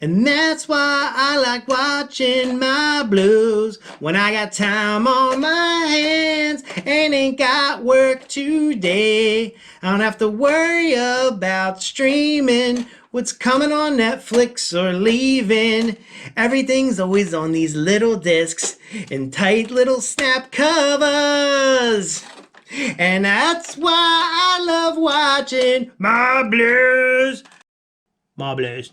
And that's why I like watching my blues when I got time on my hands and ain't got work today. I don't have to worry about streaming what's coming on Netflix or leaving. Everything's always on these little discs in tight little snap covers. And that's why I love watching my blues. My blues.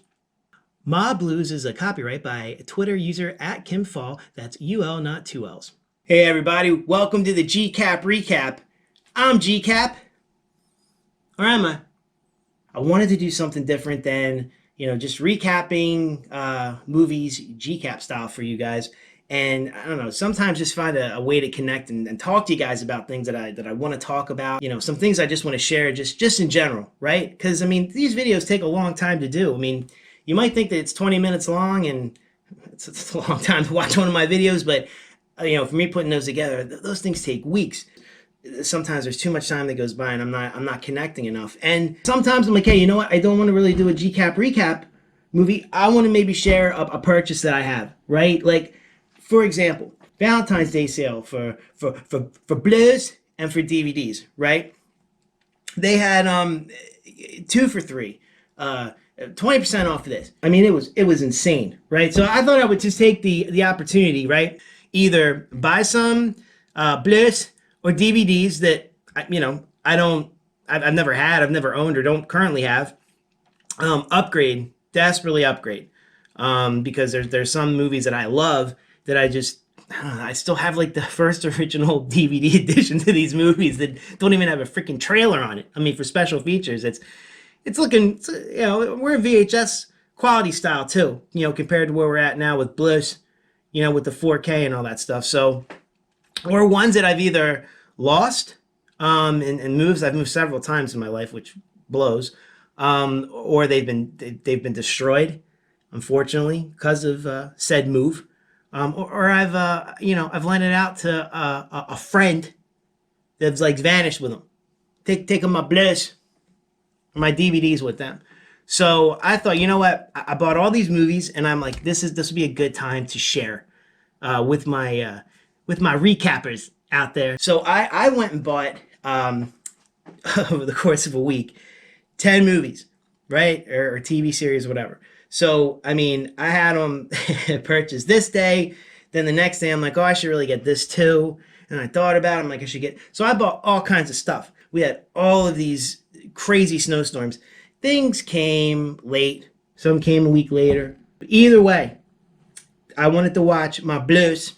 MAH BLUS is a copyright by Twitter user @KimFall. That's UL, not two L's. Hey everybody, welcome to the GCap recap. I'm GCap. Or am I? I wanted to do something different than, just recapping movies GCap style for you guys. And I don't know, sometimes just find a way to connect and talk to you guys about things that I want to talk about. Some things I just want to share just in general, right? Because, these videos take a long time to do. You might think that it's 20 minutes long, and it's a long time to watch one of my videos, but for me putting those together, those things take weeks. Sometimes there's too much time that goes by, and I'm not connecting enough. And sometimes I'm like, hey, you know what? I don't want to really do a GCap recap movie. I want to maybe share a purchase that I have, right? Like, for example, Valentine's Day sale for Blu-rays and for DVDs, right? They had 2 for $3. 20% off of this. It was insane, right? So I thought I would just take the opportunity, right? Either buy some Blu-rays or DVDs that I've never had, I've never owned, or don't currently have. Desperately upgrade, because there's some movies that I love that I still have like the first original DVD edition to these movies that don't even have a freaking trailer on it. For special features, it's looking, we're VHS quality style too, compared to where we're at now with Blu-rays, with the 4K and all that stuff. So, or ones that I've either lost in moves. I've moved several times in my life, which blows, or they've been destroyed, unfortunately, because of said move. Or I've lent it out to a friend that's like vanished with them. Taking my Blu-rays, my DVDs with them. So I thought, you know what? I bought all these movies, and I'm like, this would be a good time to share with my recappers out there. So I went and bought over the course of a week 10 movies, right, or TV series, whatever. So I had them purchased this day. Then the next day, I'm like, oh, I should really get this too. And I thought about it. I'm like, I should get. So I bought all kinds of stuff. We had all of these crazy snowstorms. Things came late. Some came a week later. But either way, I wanted to watch my Blu-rays,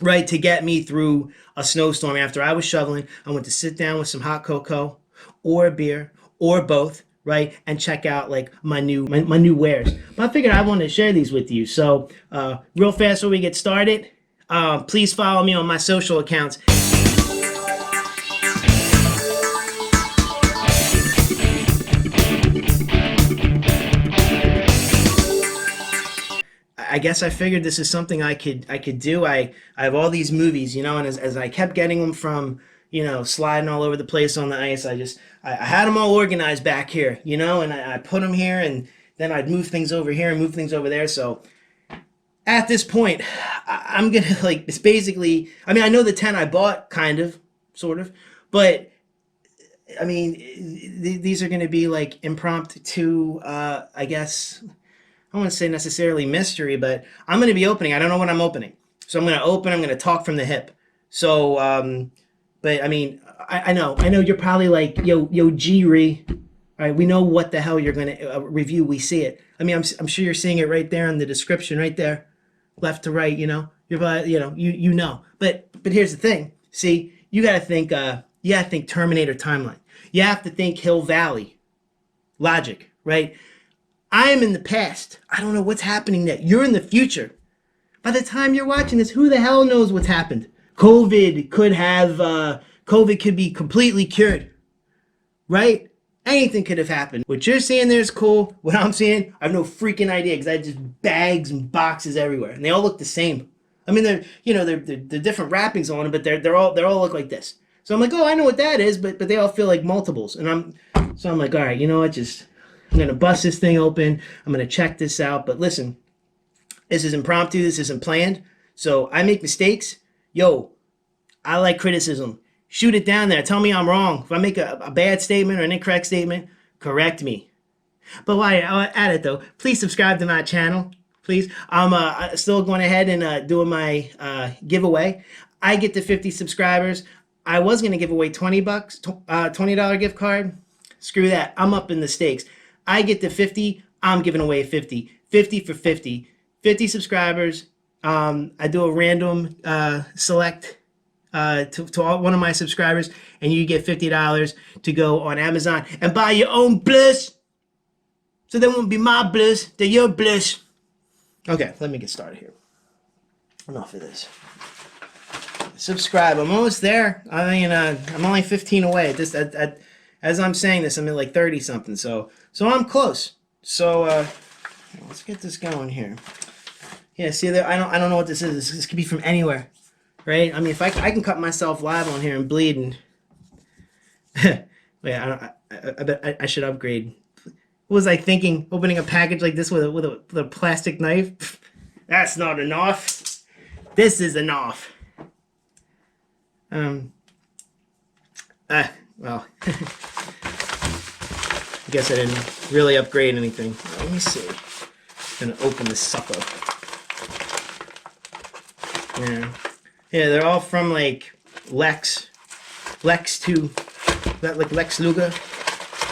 right, to get me through a snowstorm. After I was shoveling, I went to sit down with some hot cocoa or a beer or both, right, and check out like my new wares. But I figured I wanted to share these with you. So real fast before we get started, please follow me on my social accounts. I guess I figured this is something I could do. I have all these movies, and as I kept getting them from, sliding all over the place on the ice, I had them all organized back here, and I put them here, and then I'd move things over here and move things over there. So at this point, I'm gonna it's basically, I know the 10 I bought, kind of, sort of, but these are gonna be like impromptu, I guess. I don't want to say necessarily mystery, but I'm going to be opening. I don't know what I'm opening. So I'm going to open. I'm going to talk from the hip. So, but I know you're probably like, yo, G-Re. All right, we know what the hell you're going to review. We see it. I'm sure you're seeing it right there in the description, right there, left to right. You're probably, you know. But here's the thing. See, you got to think. You got to think Terminator timeline. You have to think Hill Valley logic, right? I am in the past. I don't know what's happening there. You're in the future. By the time you're watching this, who the hell knows what's happened? COVID could be completely cured, right? Anything could have happened. What you're seeing there is cool. What I'm seeing, I have no freaking idea, because I had just bags and boxes everywhere, and they all look the same. They're different wrappings on them, but they all look like this. So I'm like, oh, I know what that is, but they all feel like multiples, and I'm like, all right, you know what, I'm gonna bust this thing open. I'm gonna check this out. But listen, this is impromptu. This isn't planned. So I make mistakes. Yo, I like criticism. Shoot it down there. Tell me I'm wrong. If I make a bad statement or an incorrect statement, correct me. But while you're at it though, please subscribe to my channel. Please. I'm still going ahead and doing my giveaway. I get to 50 subscribers. I was going to give away $20, $20 gift card. Screw that. I'm up in the stakes. I get to 50. I'm giving away 50. 50 for 50. 50 subscribers. I do a random select to one of my subscribers, and you get $50 to go on Amazon and buy your own bliss. So they won't be my bliss, they're your bliss. Okay, let me get started here. Enough of this. Subscribe. I'm almost there. I mean, I'm only 15 away. This, as I'm saying this, I'm at like 30 something. So I'm close. So let's get this going here. Yeah, see there. I don't know what this is. This could be from anywhere, right? I mean, if I can cut myself live on here and bleed and wait, I bet I should upgrade. What was I thinking? Opening a package like this with a plastic knife? That's not enough. This is enough. Well, I guess I didn't really upgrade anything. Let me see. I'm gonna open this sucker. Yeah, they're all from like Lex 2, like Lex Luger,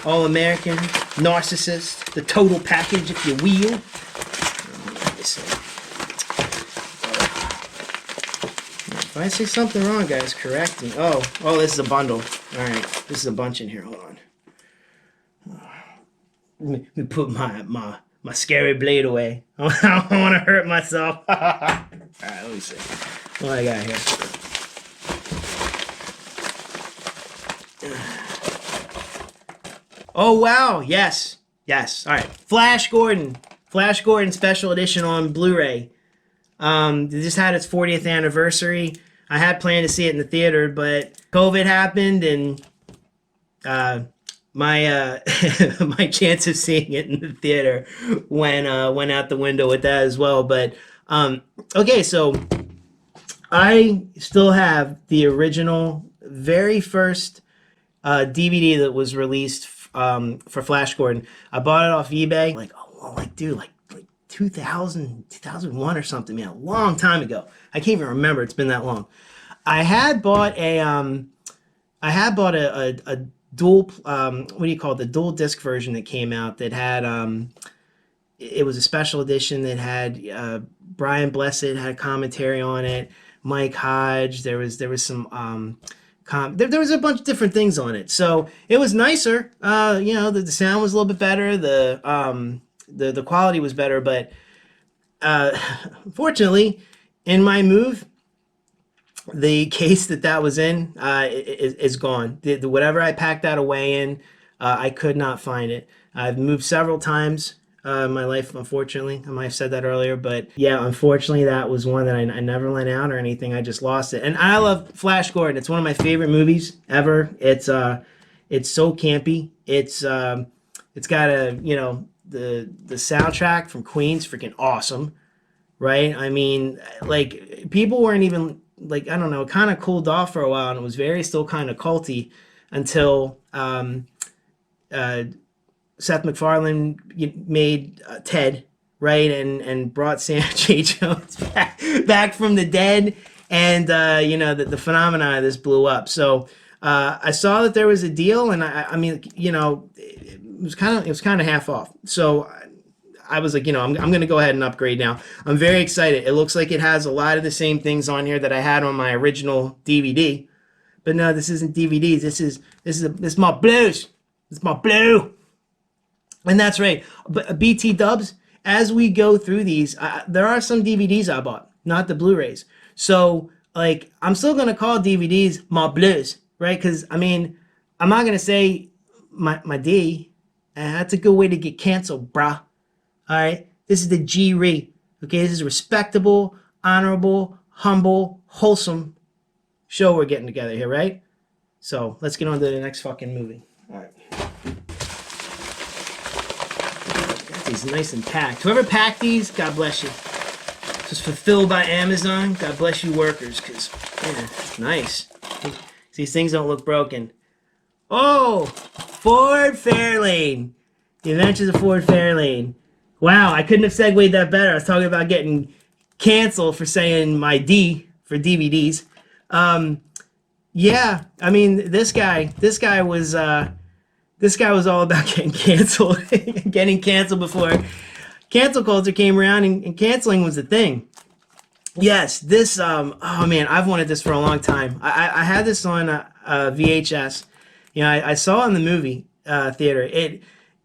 All American, Narcissist, the total package, if you will. Let me see. If I say something wrong, guys, correct me. Oh, this is a bundle. All right, this is a bunch in here. Hold on. Let me put my scary blade away. I don't want to hurt myself. All right, let me see what I got here. Oh wow, yes. All right, Flash Gordon special edition on Blu-ray. It just had its 40th anniversary. I had planned to see it in the theater, but COVID happened, and my my chance of seeing it in the theater went out the window with that as well. But okay, so I still have the original, very first DVD that was released for Flash Gordon. I bought it off eBay, like 2001 or something, man, a long time ago. I can't even remember. It's been that long. I had bought a dual what do you call it? The dual disc version that came out that had it was a special edition that had Brian Blessed had a commentary on it, Mike Hodge. There was some there was a bunch of different things on it, so it was nicer. You know, the sound was a little bit better. The quality was better, but unfortunately, in my move, the case that was in is gone. Whatever I packed that away in, I could not find it. I've moved several times in my life, unfortunately. I might have said that earlier, but yeah, unfortunately, that was one that I never lent out or anything. I just lost it. And I love Flash Gordon. It's one of my favorite movies ever. It's so campy. It's got the soundtrack from Queen's freaking awesome, right? I mean, like, people weren't even, like, I don't know, it kind of cooled off for a while, and it was still kind of culty until Seth MacFarlane made Ted, right, and brought Sam J. Jones back from the dead, and the phenomenon of this blew up. So I saw that there was a deal, and I mean, it was kind of half off. So I was like, I'm going to go ahead and upgrade now. I'm very excited. It looks like it has a lot of the same things on here that I had on my original DVD. But no, this isn't DVDs. This is my blues. It's my blue. And that's right. But BT dubs, as we go through these, there are some DVDs I bought, not the Blu-rays. So, like, I'm still going to call DVDs my blues, right? Because, I mean, I'm not going to say my D. That's a good way to get canceled, brah. All right, this is the G-Re. Okay, this is respectable, honorable, humble, wholesome show we're getting together here, right? So let's get on to the next fucking movie. All right. these nice and packed. Whoever packed these, God bless you. This was fulfilled by Amazon. God bless you workers, because, man, nice. These things don't look broken. Oh, Ford Fairlane. The Adventures of Ford Fairlane. Wow, I couldn't have segued that better. I was talking about getting canceled for saying my D for DVDs. Yeah, I mean, this guy was all about getting canceled, getting canceled before cancel culture came around, and canceling was the thing. Yes, this, oh man, I've wanted this for a long time. I had this on VHS. You know, I saw it in the movie theater.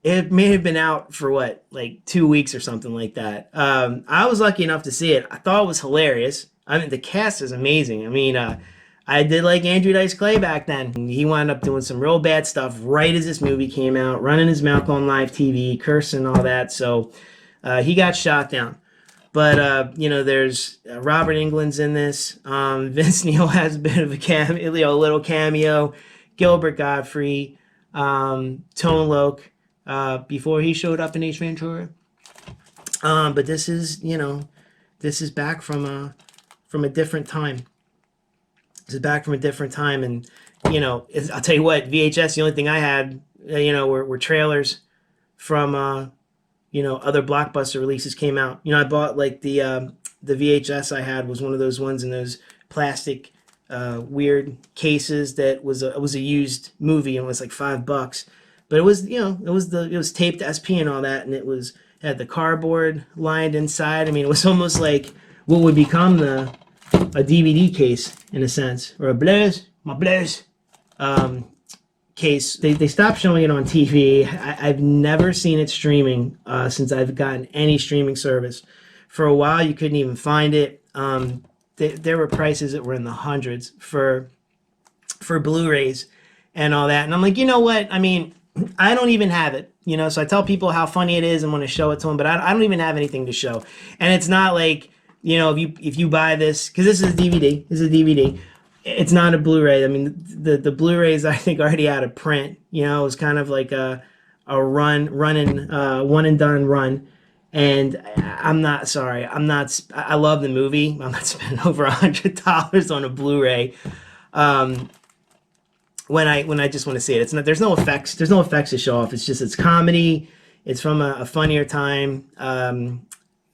It may have been out for what, like 2 weeks or something like that. I was lucky enough to see it. I thought it was hilarious. I mean, the cast is amazing. I mean, I did like Andrew Dice Clay back then. He wound up doing some real bad stuff right as this movie came out, running his mouth on live TV, cursing, all that. So he got shot down. But, you know, there's Robert Englund's in this. Vince Neil has a bit of a cameo, a little cameo. Gilbert Gottfried, Tone Loc, before he showed up in Ace Ventura. But this is, you know, this is back from a different time. This is back from a different time. And, you know, I'll tell you what, VHS, the only thing I had, you know, were trailers from, you know, other blockbuster releases came out. You know, I bought like the VHS I had was one of those ones in those plastic weird cases that was a used movie, and it was like $5. But it was, you know, it was taped SP and all that, and it had the cardboard lined inside. I mean, it was almost like what would become a DVD case in a sense, or a blues, my blues. Case. They stopped showing it on TV. I've never seen it streaming since I've gotten any streaming service. For a while, you couldn't even find it. There were prices that were in the hundreds for Blu-rays and all that. And I'm like, you know what? I mean, I don't even have it. You know, so I tell people how funny it is and want to show it to them, but I don't even have anything to show. And it's not like, you know, if you buy this, because this is a DVD. This is a DVD. It's not a Blu-ray. I mean, the Blu-rays I think already out of print. You know, it was kind of like a one and done run. And I'm not sorry. I love the movie. I'm not spending over $100 on a Blu-ray. When I just want to see it. It's not. There's no effects. There's no effects to show off. It's comedy. It's from a funnier time.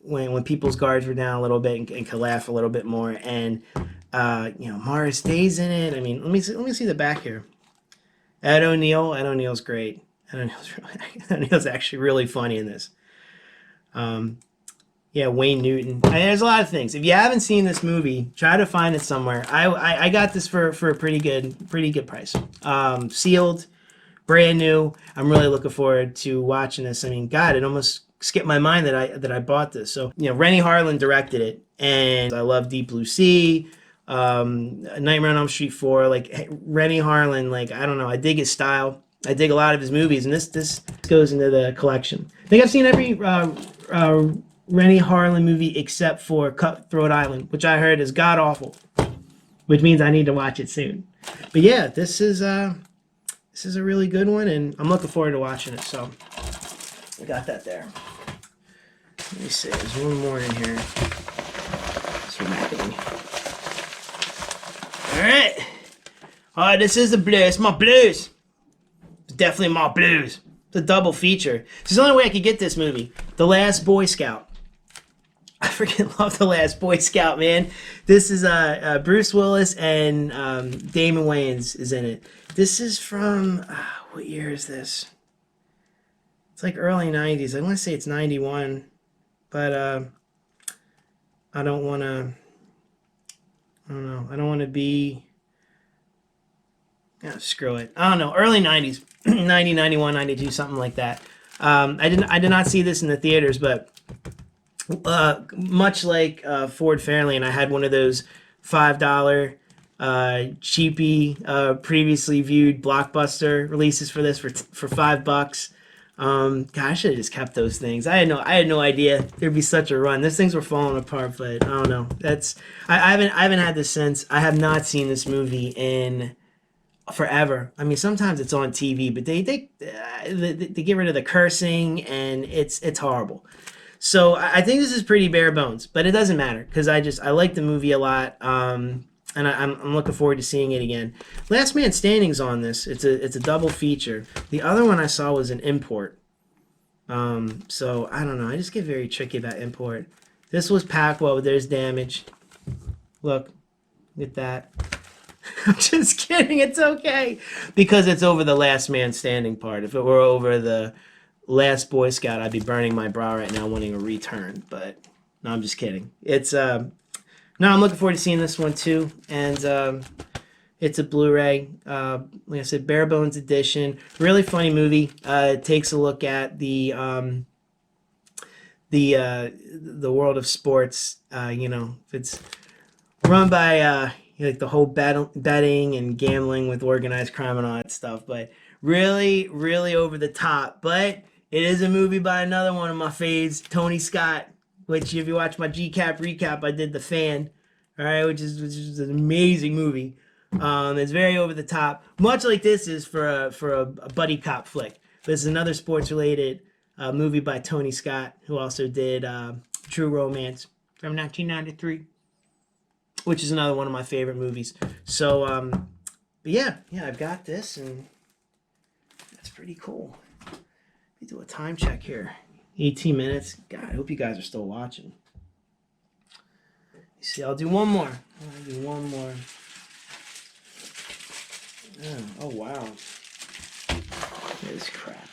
When people's guards were down a little bit and could laugh a little bit more. And you know, Morris Day's in it. I mean, let me see the back here. Ed O'Neill's great. Ed O'Neill's actually really funny in this. Yeah, Wayne Newton. There's a lot of things. If you haven't seen this movie, try to find it somewhere. I got this for a pretty good price. Sealed, brand new. I'm really looking forward to watching this. I mean, God, it almost skipped my mind that I bought this. So, you know, Rennie Harlan directed it, and I love Deep Blue Sea. Nightmare on Elm Street 4, like Rennie Harlan, like I don't know, I dig his style. I dig a lot of his movies, and this goes into the collection. I think I've seen every Rennie Harlan movie except for Cutthroat Island, which I heard is god awful, which means I need to watch it soon. But yeah, this is a really good one, and I'm looking forward to watching it. So we got that there. Let me see, there's one more in here. Alright. Oh, this is the blues. My blues. It's definitely my blues. It's a double feature. This is the only way I could get this movie. The Last Boy Scout. I freaking love The Last Boy Scout, man. This is Bruce Willis and Damon Wayans is in it. This is from, what year is this? It's like early 90s. I want to say it's 91. But I don't want to... I don't know. I don't want to be... Yeah, screw it. I don't know. Early 90s. 90, 91, 92, something like that. I did not see this in the theaters, but much like Ford Fairlane, I had one of those $5 cheapy, previously viewed blockbuster releases for this for $5. God, I should have just kept those things. I had no idea there'd be such a run. Those things were falling apart, but I don't know. I haven't had this since. I have not seen this movie in forever. I mean, sometimes it's on TV, but they get rid of the cursing, and it's horrible. So I think this is pretty bare bones, but it doesn't matter because I like the movie a lot, and I'm looking forward to seeing it again. Last Man Standing's on this. It's a double feature. The other one I saw was an import. So I don't know. I just get very tricky about import. This was packed well, but there's damage. Look at that. I'm just kidding. It's okay because it's over the Last Man Standing part. If it were over the Last Boy Scout, I'd be burning my brow right now wanting a return. But no, I'm just kidding. It's no, I'm looking forward to seeing this one too, and it's a Blu-ray. Like I said, bare bones edition. Really funny movie. It takes a look at the world of sports. It's run by like the whole betting and gambling with organized crime and all that stuff, but really, really over the top. But it is a movie by another one of my faves, Tony Scott. Which, if you watch my GCap recap, I did The Fan, all right, which is an amazing movie. It's very over the top, much like this is for a buddy cop flick. This is another sports related movie by Tony Scott, who also did True Romance from 1993, which is another one of my favorite movies. So, but yeah, I've got this, and that's pretty cool. Let me do a time check here. 18 minutes. God, I hope you guys are still watching. You see, I'll do one more. Oh wow. This crap.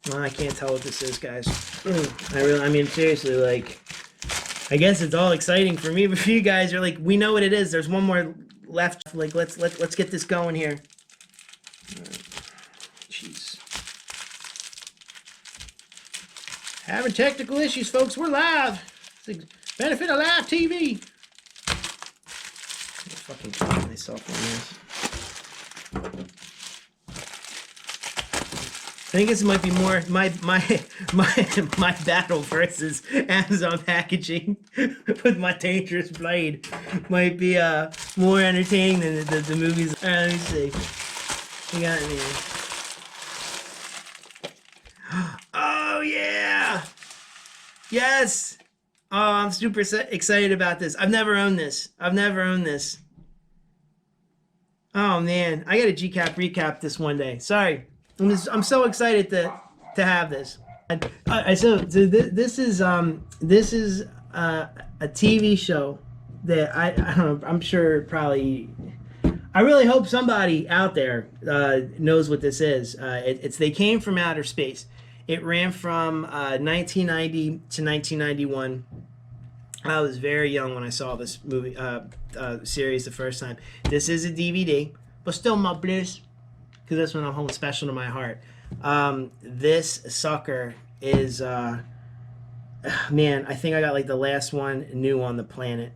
Well, I can't tell what this is, guys. I mean, seriously, like, I guess it's all exciting for me, but for you guys, you're like, we know what it is. There's one more left. Like, let's get this going here. Jeez. Having technical issues, folks. We're live. It's the benefit of live TV. I'm fucking kill myself on this. I think this might be more my battle versus Amazon packaging with my dangerous blade. Might be more entertaining than the movies. All right, let me see. We got it here. Oh yeah! Yes! Oh, I'm super excited about this. I've never owned this. Oh man, I got a GCap recap this one day. Sorry. I'm so excited to have this. So this is a TV show that I don't know. I'm sure probably. I really hope somebody out there knows what this is. It's They Came from Outer Space. It ran from 1990 to 1991. I was very young when I saw this movie series the first time. This is a DVD, but still my bliss. Because this one I'm holding special to my heart. This sucker is, man, I think I got like the last one new on the planet.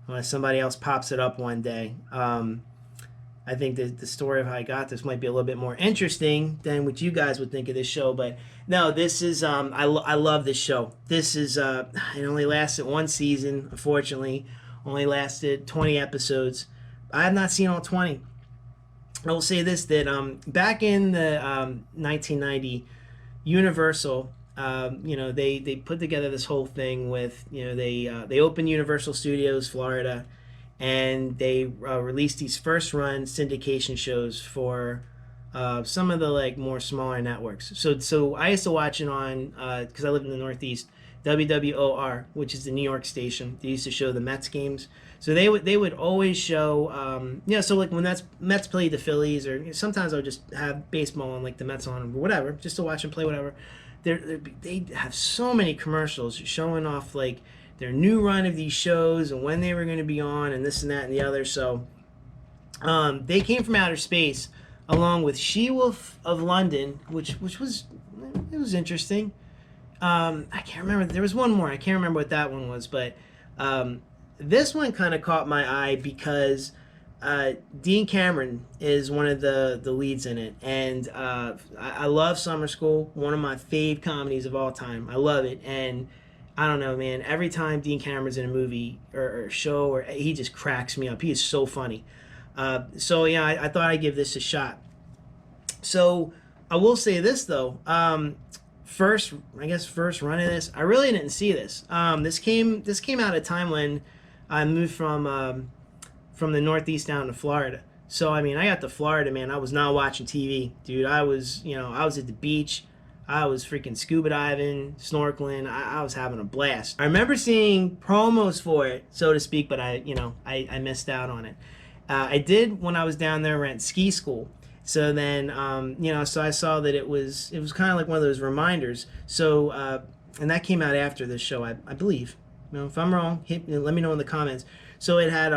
Unless somebody else pops it up one day. I think that the story of how I got this might be a little bit more interesting than what you guys would think of this show. But no, this is, I love this show. This is, it only lasted one season, unfortunately. Only lasted 20 episodes. I have not seen all 20. I will say this, that back in the 1990, Universal, they put together this whole thing with, they opened Universal Studios Florida, and they released these first run syndication shows for some of the like more smaller networks. So I used to watch it on, because I live in the Northeast, WWOR, which is the New York station. They used to show the Mets games. So they would always show, so like when Mets played the Phillies, or sometimes I would just have baseball on, like the Mets on, or whatever, just to watch them play, whatever. They have so many commercials showing off like their new run of these shows and when they were going to be on and this and that and the other. So They Came from Outer Space, along with She-Wolf of London, which was interesting. I can't remember. There was one more. I can't remember what that one was, but this one kind of caught my eye because Dean Cameron is one of the leads in it, and I love Summer School, one of my fave comedies of all time. I love it, and I don't know, man. Every time Dean Cameron's in a movie or show, or he just cracks me up. He is so funny. So yeah, I thought I'd give this a shot. So I will say this though. First, I guess first run of this, I really didn't see this. This came out at a time when I moved from the Northeast down to Florida. So I mean, I got to Florida, man. I was not watching TV, dude. I was, I was at the beach. I was freaking scuba diving, snorkeling. I was having a blast. I remember seeing promos for it, so to speak, but I missed out on it. I did when I was down there rent ski school. So then, so I saw that it was kind of like one of those reminders. So, and that came out after this show, I believe. If I'm wrong, let me know in the comments. So it had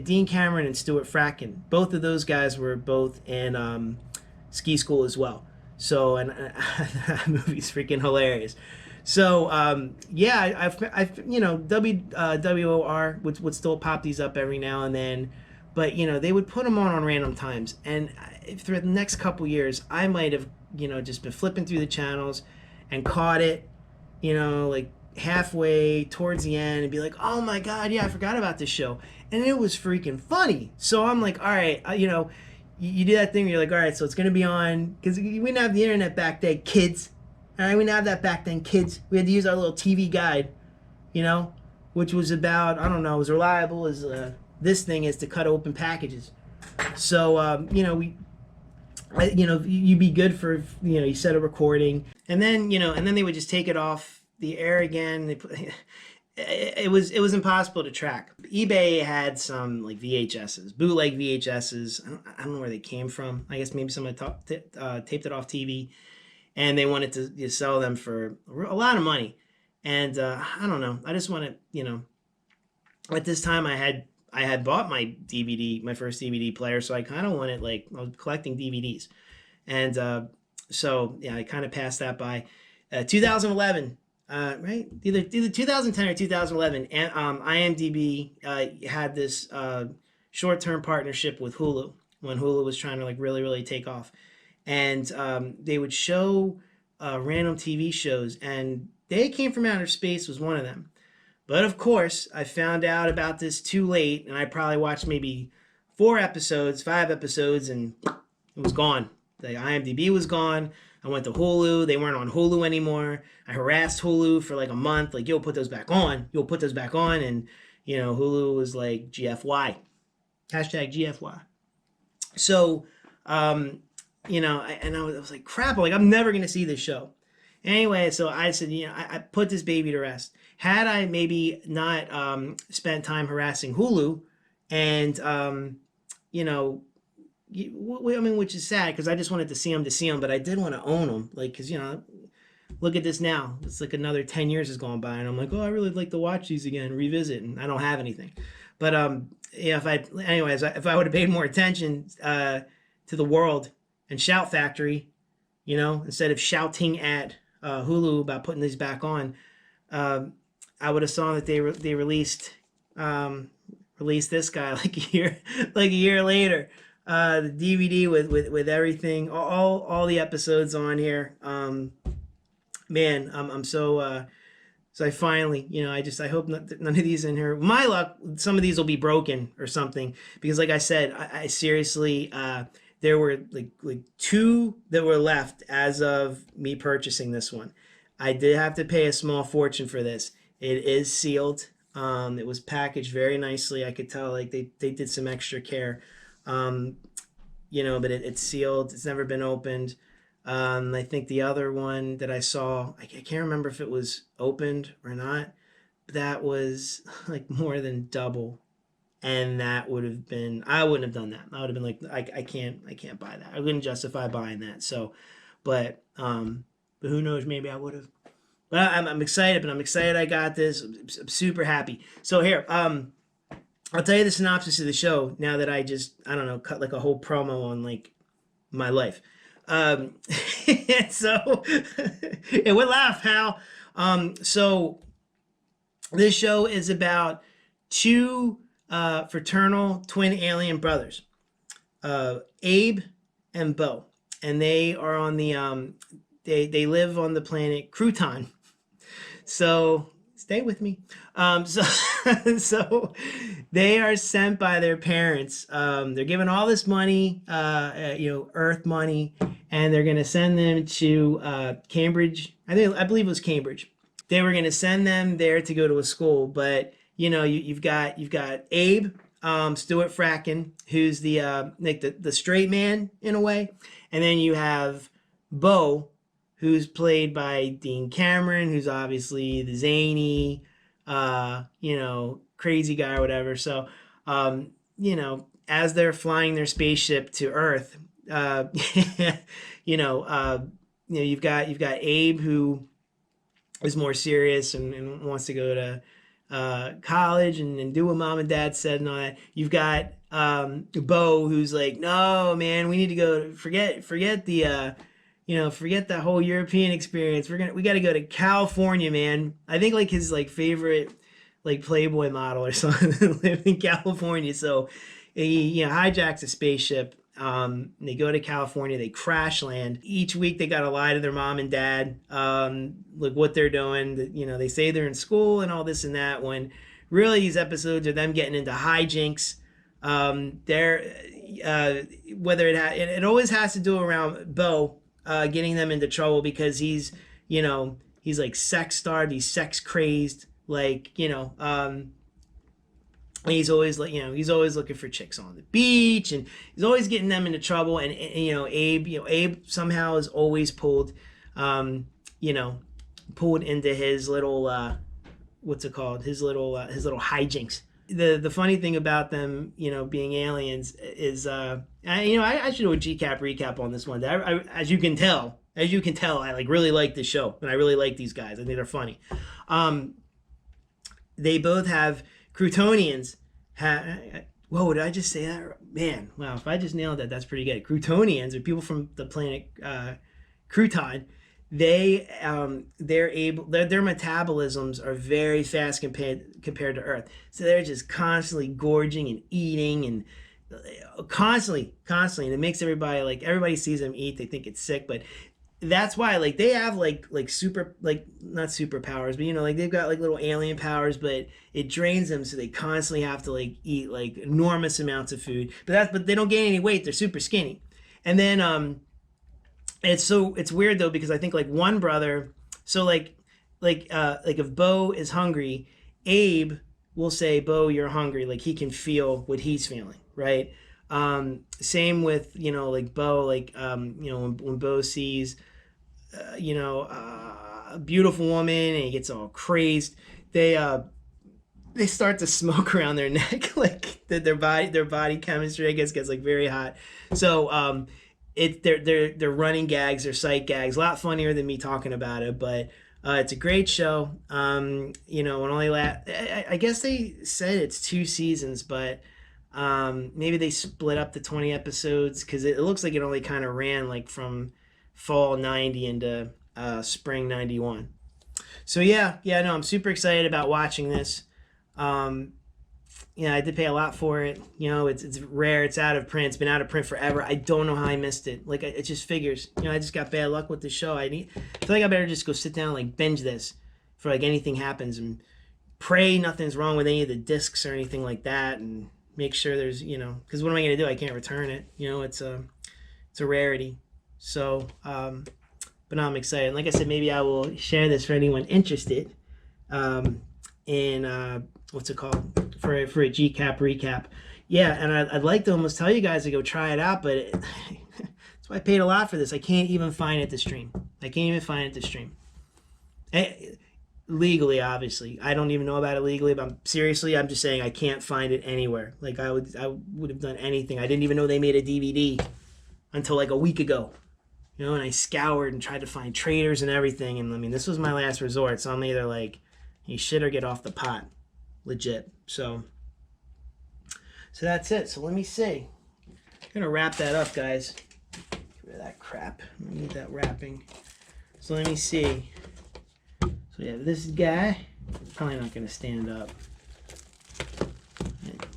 Dean Cameron and Stuart Fracken. Both of those guys were both in ski school as well. So, and that movie's freaking hilarious. So, yeah, WOR would still pop these up every now and then. But, they would put them on random times. And for the next couple years, I might have, just been flipping through the channels and caught it, like halfway towards the end and be like, oh my God, yeah, I forgot about this show. And it was freaking funny. So I'm like, all right, you do that thing where you're like, all right, so it's going to be on, because we didn't have the internet back then, kids. All right, we didn't have that back then, kids. We had to use our little TV guide, which was about, I don't know, as reliable as this thing is to cut open packages. So, you'd be good for, you set a recording. And then, and then they would just take it off the air again. It was impossible to track. eBay had some like VHSs, bootleg VHSs. I don't know where they came from. I guess maybe somebody taped it off TV, and they wanted to sell them for a lot of money. And I don't know. I just wanted, at this time I had bought my first DVD player, so I kind of wanted, like, I was collecting DVDs, and so yeah, I kind of passed that by. 2011. Right? Either 2010 or 2011, and IMDb had this short-term partnership with Hulu when Hulu was trying to like really take off, and they would show random TV shows, and They Came from Outer Space was one of them. But of course, I found out about this too late, and I probably watched maybe 5 episodes, and it was gone. The IMDb was gone. I went to Hulu. They weren't on Hulu anymore. I harassed Hulu for like a month. Like, yo, put those back on. Yo, put those back on. And, Hulu was like, GFY. Hashtag GFY. So, and I was like, crap. I'm never going to see this show. Anyway, so I said, I put this baby to rest. Had I maybe not spent time harassing Hulu and, which is sad because I just wanted to see them, but I did want to own them, like, because look at this now. It's like another 10 years has gone by, and I'm like, oh, I really like to watch these again, revisit, and I don't have anything. But yeah, if I would have paid more attention to the world and Shout Factory, instead of shouting at Hulu about putting these back on, I would have saw that they released this guy like a year later. The DVD with everything, all the episodes on here. Man, I'm so I finally, I hope none of these in here. My luck, some of these will be broken or something, because like I said, I seriously, there were like 2 that were left as of me purchasing this one. I did have to pay a small fortune for this. It is sealed. It was packaged very nicely. I could tell like they did some extra care. But it's sealed. It's never been opened. I think the other one that I saw, I can't remember if it was opened or not, but that was like more than double. And that would have been, I wouldn't have done that. I would have been like, I can't buy that. I wouldn't justify buying that. So, but who knows, maybe I would have. But I'm excited, I got this. I'm super happy. So here, I'll tell you the synopsis of the show now that I don't know, cut like a whole promo on like my life. So, it would laugh, Hal. So this show is about 2 fraternal twin alien brothers, Abe and Bo, and they are on the, they live on the planet Crouton. So stay with me. So so they are sent by their parents. They're given all this money, Earth money, and they're going to send them to Cambridge. I believe it was Cambridge. They were going to send them there to go to a school, but you've got Abe, Stuart Fracken, who's the like the straight man in a way, and then you have Bo, who's played by Dean Cameron, who's obviously the zany, crazy guy or whatever. So, as they're flying their spaceship to Earth, you've got Abe, who is more serious and wants to go to college and do what mom and dad said and all that. You've got Bo, who's like, no, man, we need to go. Forget the forget that whole European experience. We got to go to California, man. I think like his like favorite like Playboy model or something lived in California. So he hijacks a spaceship. They go to California. They crash land. Each week they got to lie to their mom and dad, like what they're doing. They say they're in school and all this and that. When really these episodes are them getting into hijinks. Whether it always has to do around Bo. Getting them into trouble because he's like sex starved, he's sex crazed, he's always looking for chicks on the beach, and he's always getting them into trouble. And Abe somehow is always pulled into his little what's it called, his little hijinks. The funny thing about them, being aliens is, I should do a GCap recap on this one. As you can tell, I like really like this show, and I really like these guys. I think they're funny. They both have Croutonians. Whoa, did I just say that? Man, wow! If I just nailed that, that's pretty good. Croutonians are people from the planet Crouton. Their metabolisms are very fast compared to Earth. So they're just constantly gorging and eating and constantly, and it makes everybody sees them eat, they think it's sick, but that's why they have super, not superpowers, but they've got little alien powers, but it drains them, so they constantly have to eat enormous amounts of food. But they don't gain any weight. They're super skinny. And then it's weird though, because I think one brother, so if Bo is hungry, Abe will say, Bo, you're hungry. He can feel what he's feeling, right? Same with Bo, when Bo sees a beautiful woman and he gets all crazed, they start to smoke around their neck, their body chemistry I guess gets very hot. So they're running gags, they're sight gags, a lot funnier than me talking about it, but it's a great show. And only I guess they said it's 2 seasons, but maybe they split up the 20 episodes, because it looks like it only kind of ran from fall 90 into spring 91. So no, I'm super excited about watching this. I did pay a lot for it. It's rare. It's out of print. It's been out of print forever. I don't know how I missed it. It just figures. I just got bad luck with the show. I feel like I better just go sit down and binge this for anything happens, and pray nothing's wrong with any of the discs or anything like that, and make sure there's because what am I gonna do? I can't return it. It's a rarity. So, but no, I'm excited. Like I said, maybe I will share this for anyone interested. In what's it called, for a GCap recap. Yeah, and I'd like to almost tell you guys to go try it out, but that's why I paid a lot for this. I can't even find it to stream. Legally, obviously, I don't even know about it legally, but I'm just saying I can't find it anywhere. I would have done anything. I didn't even know they made a DVD until a week ago. And I scoured and tried to find traders and everything, and this was my last resort. So I'm either you shit or get off the pot, legit. So that's it. So let me see. I'm gonna wrap that up, guys. Get rid of that crap. I need that wrapping. So let me see. So we have this guy. Probably not gonna stand up.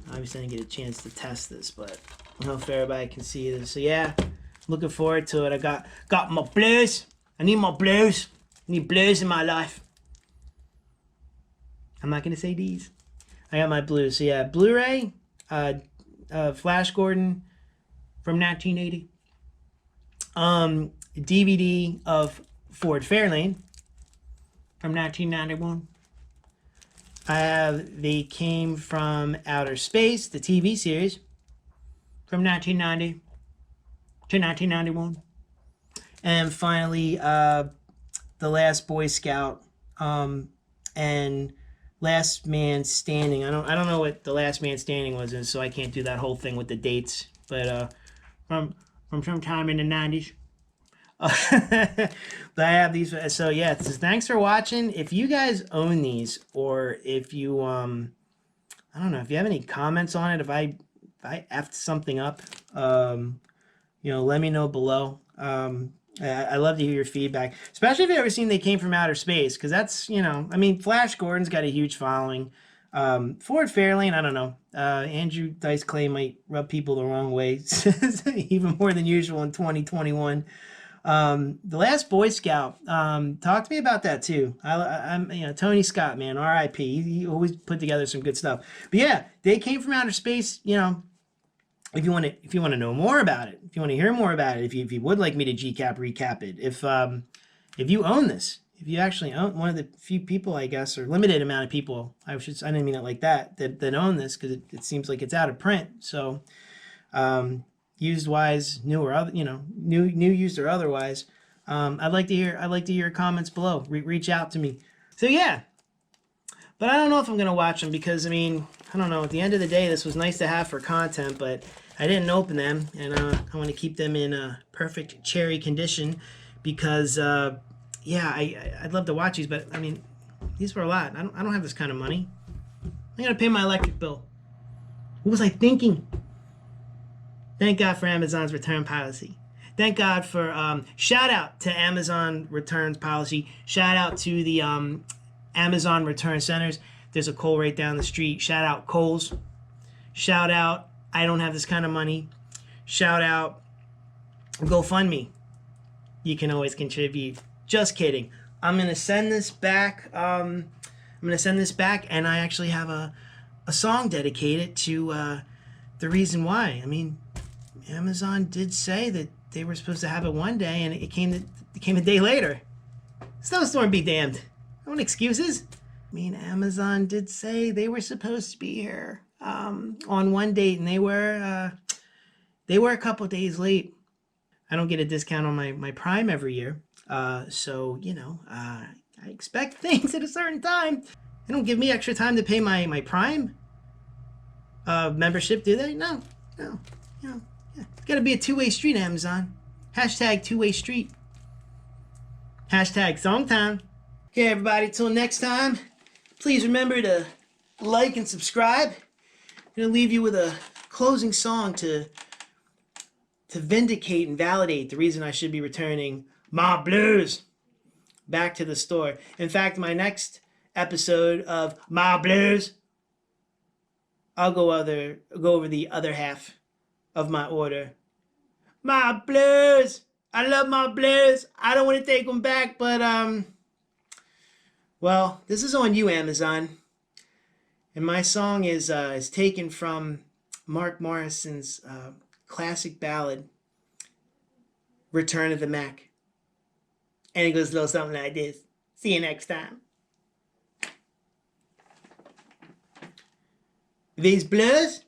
Obviously I didn't get a chance to test this, but I don't know if everybody can see this. So yeah, looking forward to it. I got my blues. I need my blues. I need blues in my life. I'm not going to say D's. I got my blues. So yeah, Blu-ray, Flash Gordon from 1980. DVD of Ford Fairlane from 1991. I have They Came from Outer Space, the TV series, from 1990 to 1991. And finally, The Last Boy Scout, and Last Man Standing. I don't know what The Last Man Standing was, and so I can't do that whole thing with the dates. But from sometime in the 90s. But I have these. So yeah, thanks for watching. If you guys own these, or if you I don't know, if you have any comments on it, if I effed something up, you know, let me know below. I love to hear your feedback, especially if you've ever seen They Came from Outer Space, because that's, you know, I mean, Flash Gordon's got a huge following. Ford Fairlane, I don't know. Andrew Dice Clay might rub people the wrong way, even more than usual in 2021. The Last Boy Scout, talk to me about that too. I'm, you know, Tony Scott, man, R.I.P. He always put together some good stuff. But yeah, They Came from Outer Space. You know, if you want to know more about it, if you want to hear more about it, if you would like me to GCap recap it, if you own this, if you actually own, one of the few people, I guess, or limited amount of people, I didn't mean it like that own this, because it seems like it's out of print. So, used wise, new or other, you know, new used or otherwise, I'd like to hear your comments below. Reach out to me. So yeah, but I don't know if I'm gonna watch them, because I mean, I don't know. At the end of the day, this was nice to have for content, but I didn't open them, and I want to keep them in perfect cherry condition, because yeah, I'd love to watch these, but I mean, these were a lot. I don't have this kind of money. I'm gonna pay my electric bill. What was I thinking? Thank God for Amazon's return policy. Thank God for, shout out to Amazon returns policy. Shout out to the Amazon return centers. There's a Kohl right down the street. Shout out Kohl's. Shout out, I don't have this kind of money. Shout out GoFundMe. You can always contribute. Just kidding. I'm going to send this back. And I actually have a song dedicated to the reason why. I mean, Amazon did say that they were supposed to have it one day, and it came a day later. Snowstorm be damned. No one excuses. I mean, Amazon did say they were supposed to be here on one date, and they were a couple days late. I don't get a discount on my Prime every year, so you know, I expect things at a certain time. They don't give me extra time to pay my Prime membership, do they? No. You know, yeah. It's got to be a two-way street, Amazon. Hashtag two-way street. Hashtag song time. Okay, everybody, till next time, please remember to like and subscribe. I'm going to leave you with a closing song to vindicate and validate the reason I should be returning MAH BLUS back to the store. In fact, my next episode of MAH BLUS, I'll go over the other half of my order. MAH BLUS! I love MAH BLUS! I don't want to take them back, but well, this is on you, Amazon. And my song is taken from Mark Morrison's classic ballad, Return of the Mac. And it goes a little something like this. See you next time. These blues,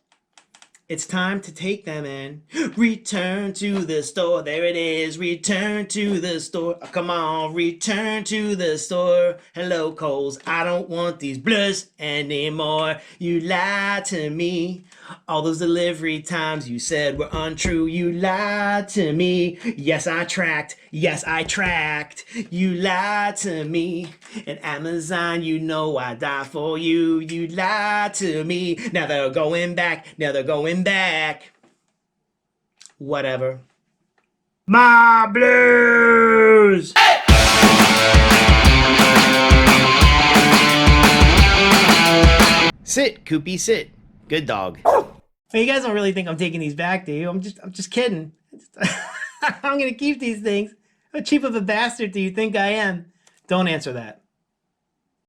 it's time to take them in. Return to the store. There it is. Return to the store. Oh, come on, return to the store. Hello, Kohl's. I don't want these blues anymore. You lied to me. All those delivery times you said were untrue. You lied to me. Yes, I tracked. Yes, I tracked. You lied to me. And Amazon, you know I die for you. You lied to me. Now they're going back. Now they're going back. Whatever. MAH BLUS! Sit, Koopy, sit. Good dog. Well, you guys don't really think I'm taking these back, do you? I'm just kidding. I'm gonna keep these things. How cheap of a bastard do you think I am? Don't answer that.